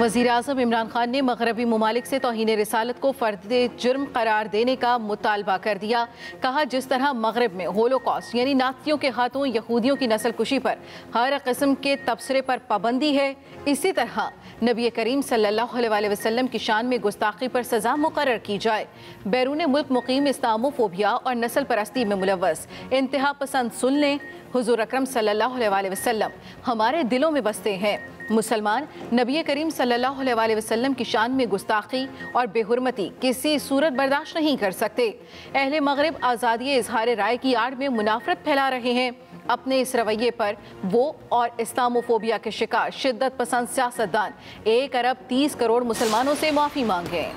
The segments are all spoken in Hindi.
वज़ीर-ए-आज़म इमरान खान ने मगरबी ममालिक से तौहीन रिसालत को फ़र्द जुर्म करार देने का मुतालबा कर दिया। कहा, जिस तरह मगरब में होलोकॉस्ट यानी नाज़ियों के हाथों यहूदियों की नस्ल कुशी पर हर किस्म के तबसरे पर पाबंदी है, इसी तरह नबी करीम सल्लल्लाहु अलैहि वसल्लम की शान में गुस्ताखी पर सज़ा मुकर्रर की जाए। बैरून मुल्क मुकीम इस्लामोफोबिया और नस्ल परस्ती में मुलव्वस इंतहा पसंद सुन लें, हुज़ूर अकरम सल्लल्लाहु अलैहि वसल्लम हमारे दिलों में बसते हैं। मुसलमान नबी करीम सल्लल्लाहु अलैहि वसल्लम की शान में गुस्ताखी और बेहुरमती किसी सूरत बर्दाश्त नहीं कर सकते। अहले मगरिब आज़ादी इजहार राय की आड़ में मुनाफरत फैला रहे हैं। अपने इस रवैये पर वो और इस्लामोफोबिया के शिकार शिद्दत पसंद सियासतदान 1 अरब 30 करोड़ मुसलमानों से माफ़ी मांगे।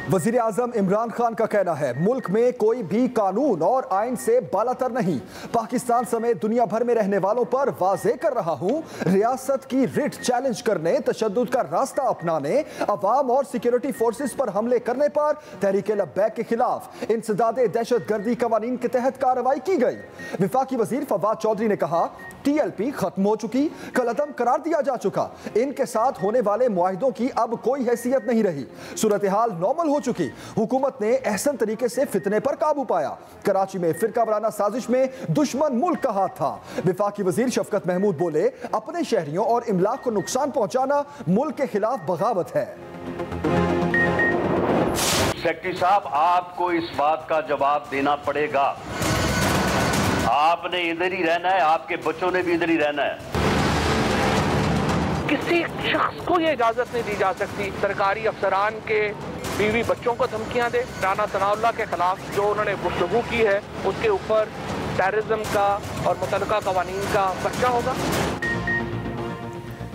वज़ीर आज़म इमरान खान का कहना है, मुल्क में कोई भी कानून और आइन से बालातर नहीं। पाकिस्तान समेत दुनिया भर में रहने वालों पर वाज़े कर रहा हूँ, रियासत की रिट चैलेंज करने, तशद्दुद का रास्ता अपनाने, अवाम और सिक्योरिटी फोर्सेस पर हमले करने पर तहरीक लब्बैक के खिलाफ इंसदादे दहशतगर्दी कवानीन के तहत कार्रवाई की गई। विफाकी वजीर फवाद चौधरी ने कहा, TLP खत्म हो चुकी, कलअदम करार दिया जा चुका, इनके साथ होने वाले मुआहिदों की अब कोई हैसियत नहीं रही। सूरत हाल नॉर्मल हो चुकी। हुकूमत ने एहसन तरीके से फितने पर काबू पाया। कराची में फिरका वाराना साजिश में दुश्मन मुल्क का हाथ था। विफाकी वजीर शफकत महमूद बोले, अपने शहरियों और इमलाक को नुकसान पहुंचाना मुल्क के खिलाफ बगावत है। सेक्रेटरी साहब, आपको इस बात का जवाब देना पड़ेगा। आपने इधर ही रहना है, आपके बच्चों ने भी इधर ही रहना है। किसी शख्स को यह इजाजत नहीं दी जा सकती सरकारी अफसरान के बीवी बच्चों को धमकियां दे। राना सनाउल्लाह के खिलाफ जो उन्होंने गुफ्तगू की है उसके ऊपर टेररिज्म का और मुतल्लिका कवानीन का पर्चा होगा।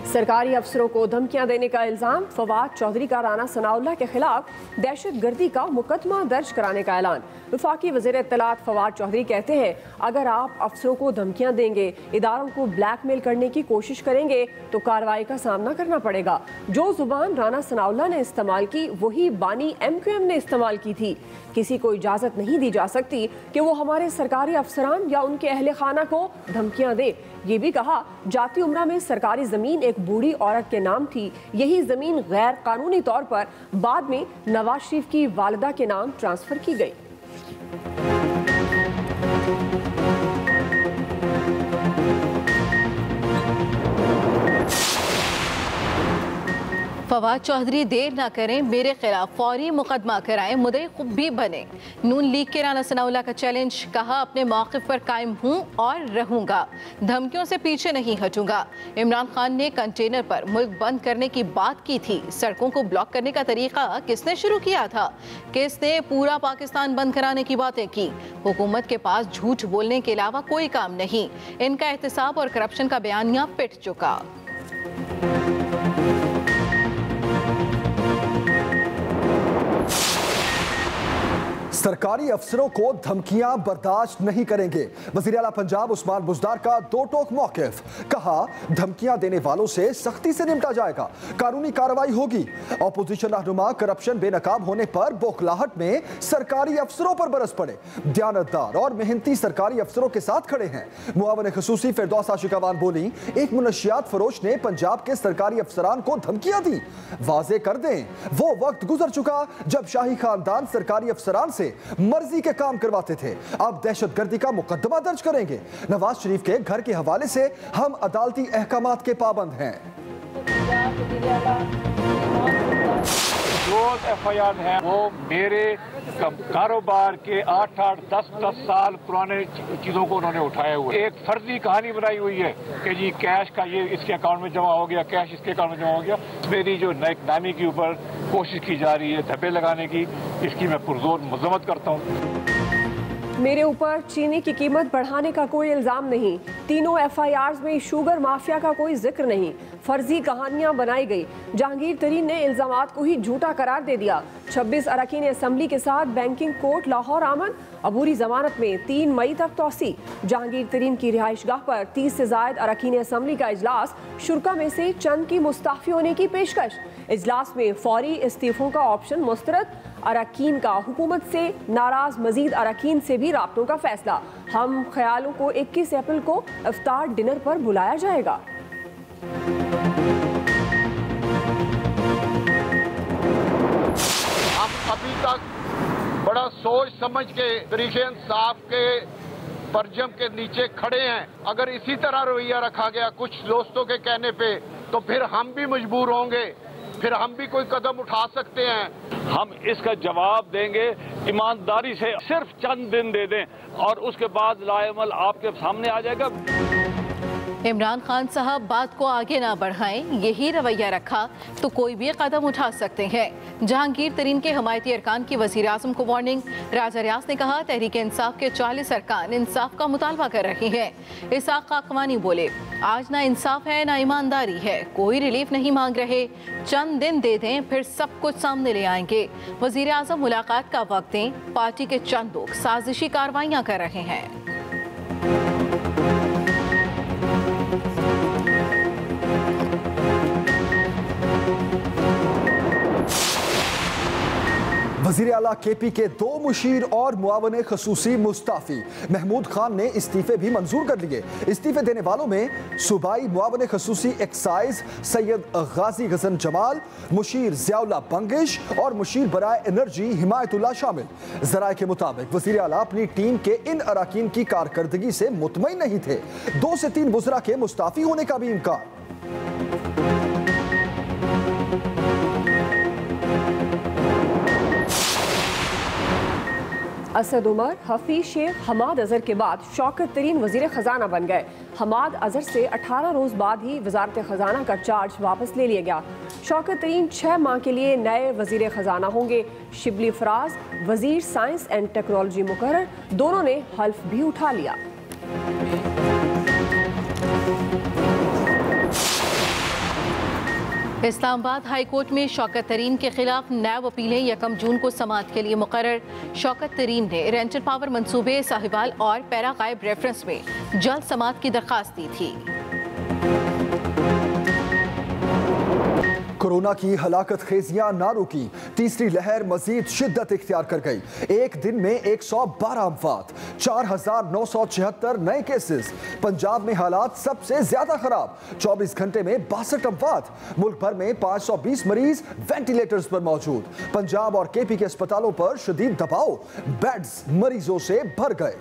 सरकारी अफसरों को धमकियां देने का इल्जाम, फवाद चौधरी का राना सनाउल्लाह के खिलाफ दहशतगर्दी का मुकदमा दर्ज कराने का ऐलान। वफाकी वज़ीर इत्तलात फवाद चौधरी कहते हैं, अगर आप अफसरों को धमकियां देंगे, इदारों को ब्लैकमेल करने की कोशिश करेंगे तो कार्रवाई का सामना करना पड़ेगा। जो जुबान राना सनाउल्लाह ने इस्तेमाल की वही बानी MQM ने इस्तेमाल की थी। किसी को इजाज़त नहीं दी जा सकती कि वो हमारे सरकारी अफसरान या उनके अहले खाना को धमकियां दे। ये भी कहा, जाती उम्रा में सरकारी ज़मीन एक बूढ़ी औरत के नाम थी। यही ज़मीन गैर कानूनी तौर पर बाद में नवाज शरीफ की वालिदा के नाम ट्रांसफ़र की गई। फवाद चौधरी देर ना करें, मेरे खिलाफ फौरी मुकदमा कराएं, मुद्दई खुद भी बने। नून लीग के राना सनाउल्लाह का चैलेंज, कहा अपने मौक़िफ़ पर कायम हूँ और रहूँगा, धमकियों से पीछे नहीं हटूँगा। इमरान खान ने कंटेनर पर मुल्क बंद करने की बात की थी। सड़कों को ब्लॉक करने का तरीका किसने शुरू किया था? किसने पूरा पाकिस्तान बंद कराने की बातें की? हुकूमत के पास झूठ बोलने के अलावा कोई काम नहीं। इनका एहतसाब और करप्शन का बयानिया पिट चुका। सरकारी अफसरों को धमकियां बर्दाश्त नहीं करेंगे। वज़ीर आला पंजाब उस्मान बुज़दार का दो टोक मौक़िफ़, कहा धमकियां देने वालों से सख्ती से निपटा जाएगा, कानूनी कार्रवाई होगी। अपोजिशन रहनुमा करप्शन बेनकाब होने पर बौखलाहट में सरकारी अफसरों पर बरस पड़े। दयानतदार और मेहनती सरकारी अफसरों के साथ खड़े हैं। मुआवन ख़ुसूसी फिरदौस आशिकावान बोली, एक मुनशियात फरोश ने पंजाब के सरकारी अफसरान को धमकियां दी। वाज़े कर दें, वो वक्त गुजर चुका जब शाही खानदान सरकारी अफसरान से मर्जी के काम करवाते थे। अब दहशतगर्दी का मुकदमा दर्ज करेंगे। नवाज शरीफ के घर के हवाले से हम अदालती अहकामात के पाबंद हैं। जो FIR हैं वो मेरे कारोबार के 8-8, 10-10 साल पुराने चीज़ों को उन्होंने उठाया हुआ। एक फर्जी कहानी बनाई हुई है कि जी कैश का ये इसके अकाउंट में जमा हो गया, कैश इसके अकाउंट में जमा हो गया। मेरी जो नामी के ऊपर कोशिश की जा रही है धब्बे लगाने की, इसकी मैं पुरजोर मजम्मत करता हूँ। मेरे ऊपर चीनी की कीमत बढ़ाने का कोई इल्ज़ाम नहीं। तीनों FIRs में शुगर माफिया का कोई जिक्र नहीं। फर्जी कहानियां बनाई गई। जहांगीर तरीन ने इल्ज़ामात को ही झूठा करार दे दिया। 26 अरकान असम्बली के साथ बैंकिंग कोर्ट लाहौर आमद। अबूरी जमानत में 3 मई तक तौसी। जहांगीर तरीन की रिहाइशगाह पर 30 से ज़ायद अरकान असम्बली का इजलास। शुरा में से चंद की मुस्ताफ़ी होने की पेशकश। इजलास में फौरी इस्तीफों का ऑप्शन मुस्तरद। अरकान का हुकूमत से नाराज मजीद अरकान से भी राब्तों का फैसला। हम ख्यालों को 21 अप्रैल को इफ्तार डिनर पर बुलाया जाएगा। अभी तक बड़ा सोच समझ के तरीके इंसाफ के परजम के नीचे खड़े हैं। अगर इसी तरह रवैया रखा गया कुछ दोस्तों के कहने पे, तो फिर हम भी मजबूर होंगे, फिर हम भी कोई कदम उठा सकते हैं। हम इसका जवाब देंगे ईमानदारी से। सिर्फ चंद दिन दे दें और उसके बाद लाएमल आपके सामने आ जाएगा। इमरान खान साहब बात को आगे ना बढ़ाएं, यही रवैया रखा तो कोई भी कदम उठा सकते हैं। जहांगीर तरीन के हमायती अरकान की वज़ीर आज़म को वार्निंग। राजा रियाज ने कहा, तहरीक इंसाफ के 40 अरकान इंसाफ का मुतालबा कर रहे हैं। इसाक काकवानी बोले, आज ना इंसाफ है ना ईमानदारी है, कोई रिलीफ नहीं मांग रहे, चंद दिन दे दें फिर सब कुछ सामने ले आएंगे। वज़ीर आज़म मुलाकात का वक्त दें, पार्टी के चंद लोग साजिशी कार्रवाइयाँ कर रहे हैं। वज़ीर आला KP के 2 मुशीर और मुआवने खसूसी मुस्ताफी। महमूद खान ने इस्तीफे भी मंजूर कर लिए। इस्तीफे देने वालों में सूबाई मुआवने खसूसी एक्साइज सैयद गाजी गजन जमाल, मुशीर ज़ियाउल्लाह बंगिश और मुशीर बराए एनर्जी हिमायतुल्लाह शामिल। ज़राए के मुताबिक वज़ीर आला अपनी टीम के इन अराकीन की कारकर्दगी से मुतमईन नहीं थे। 2 से 3 वज़रा के मुस्ताफी होने का भी इम्कान। असद उमर, हफीज शेख, हमाद अजहर के बाद शौकत तरीन वजीर खजाना बन गए। हमाद अजहर से 18 रोज बाद ही वजारत खजाना का चार्ज वापस ले लिया गया। शौकत तरीन 6 माह के लिए नए वजीर खजाना होंगे। शिबली फराज वजीर साइंस एंड टेक्नोलॉजी मुकर्रर, दोनों ने हल्फ भी उठा लिया। इस्लामाबाद हाई कोर्ट में शौकत तरीन के खिलाफ नैब अपीलें 1 जून को समाअत के लिए मुकर्रर। शौकत तरीन ने रेंटल पावर मंसूबे साहिवाल और पैरा गायब रेफरेंस में जल्द समाअत की दरख्वास्त दी थी। कोरोना की हलाकत खेजियां ना रुकी, तीसरी लहर मजीद शिद्दत इख्तियार कर गई। एक दिन में 112 अमवात, 4,976 नए केसेस। पंजाब में हालात सबसे ज्यादा खराब, 24 घंटे में 62 अमवात। मुल्क भर में 520 मरीज वेंटिलेटर्स पर मौजूद। पंजाब और KP के अस्पतालों पर शदीद दबाव, बेड्स मरीजों से भर गए।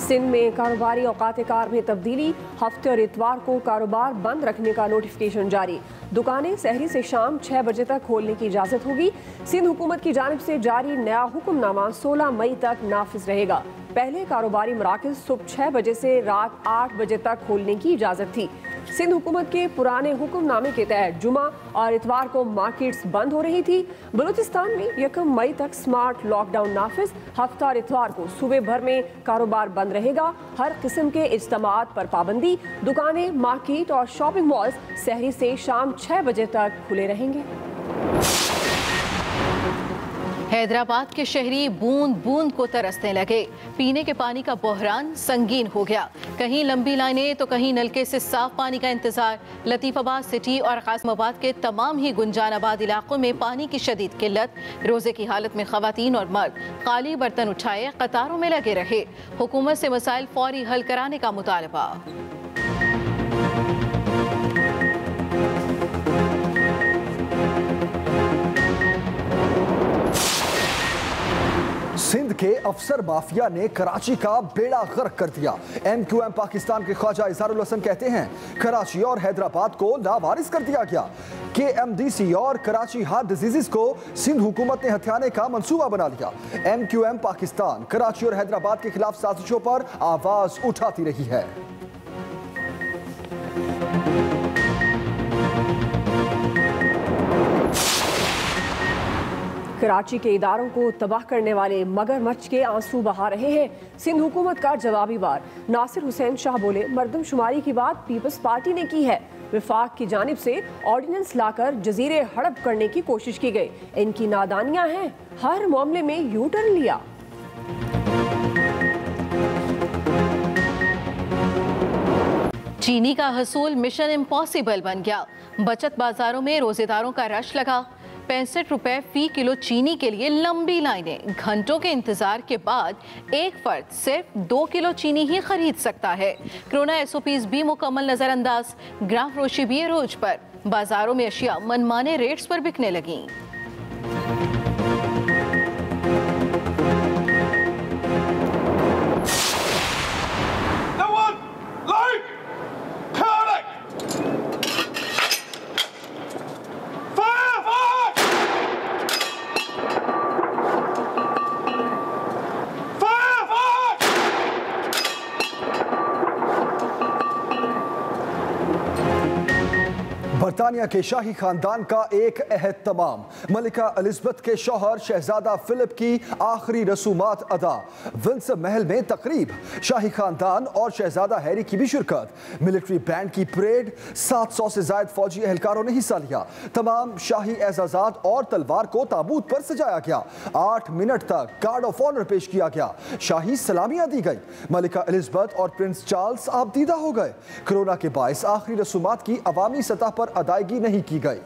सिंध में कारोबारी औकात कार में तब्दीली, हफ्ते और इतवार को कारोबार बंद रखने का नोटिफिकेशन जारी। दुकानें सहरी से शाम 6 बजे तक खोलने की इजाज़त होगी। सिंध हुकूमत की जानिब से जारी नया हुक्मनामा 16 मई तक नाफिज रहेगा। पहले कारोबारी मराकज़ सुबह 6 बजे से रात 8 बजे तक खोलने की इजाज़त थी। सिंध हुकूमत के पुराने हुक्मनामे के तहत जुमा और इतवार को मार्केट्स बंद हो रही थी। बलूचिस्तान में 1 मई तक स्मार्ट लॉकडाउन नाफिज, हफ्ता और इतवार को सूबे भर में कारोबार बंद रहेगा। हर किस्म के इज्तिमात पर पाबंदी। दुकानें, मार्केट और शॉपिंग मॉल्स सहरी से शाम 6 बजे तक खुले रहेंगे। हैदराबाद के शहरी बूंद बूंद को तरसने लगे। पीने के पानी का बहरान संगीन हो गया। कहीं लंबी लाइनें तो कहीं नलके से साफ पानी का इंतजार। लतीफाबाद सिटी और कासिमाबाद के तमाम ही गुंजानाबाद इलाकों में पानी की शदीद किल्लत। रोजे की हालत में खवातीन और मर्द खाली बर्तन उठाए कतारों में लगे रहे। हुकूमत से मसाइल फौरी हल कराने का मुतालबा। सिंध के अफसर माफिया ने कराची का बेड़ा गर्क कर दिया। MQM पाकिस्तान के ख्वाजा इजहारुल हसन कहते हैं, कराची और हैदराबाद को लावारिस कर दिया गया। KMDC और कराची हार्ट डिजीजेस को सिंध हुकूमत ने हथियाने का मंसूबा बना लिया। MQM पाकिस्तान कराची और हैदराबाद के खिलाफ साजिशों पर आवाज उठाती रही है। कराची के इदारों को तबाह करने वाले मगरमच्छ के आंसू बहा रहे हैं सिंध हुकूमत का जवाबी वार। नासिर हुसैन शाह बोले, मरदमशुमारी की बात पीपल्स पार्टी ने की है। विफाक की जानिब से ऑर्डिनेंस लाकर जजीरे हड़प करने की कोशिश की गई। इनकी नादानियां हैं, हर मामले में यू टर्न लिया। चीनी का हसूल मिशन इम्पॉसिबल बन गया। बचत बाजारों में रोजेदारों का रश लगा। 65 रुपए फी किलो चीनी के लिए लंबी लाइनें। घंटों के इंतजार के बाद एक फर्द सिर्फ 2 किलो चीनी ही खरीद सकता है। कोरोना SOPs भी मुकम्मल नजरअंदाज। ग्राम फरोशी भी रोज पर। बाजारों में अशिया मनमाने रेट्स पर बिकने लगी। बरतानिया के शाही खानदान का एक अहद तमाम। मलिका एलिज़ाबेथ के शौहर शहजादा फिलिप की आखिरी रसूमात अदा। विंडसर महल में तकरीब। शाही खानदान और शहजादा हैरी की भी शिरकत। मिलिट्री बैंड की परेड। 700 से ज्यादा फौजी एहलकारों ने हिस्सा लिया। तमाम शाही एजाजात और तलवार को ताबूत पर सजाया गया। 8 मिनट तक गार्ड ऑफ ऑनर पेश किया गया। शाही सलामियां दी गई। मलिका एलिज़ाबेथ और प्रिंस चार्ल्स आबदीदा हो गए। कोरोना के बायस आखिरी रसूमात की अवामी सतह पर अदायगी नहीं की गई।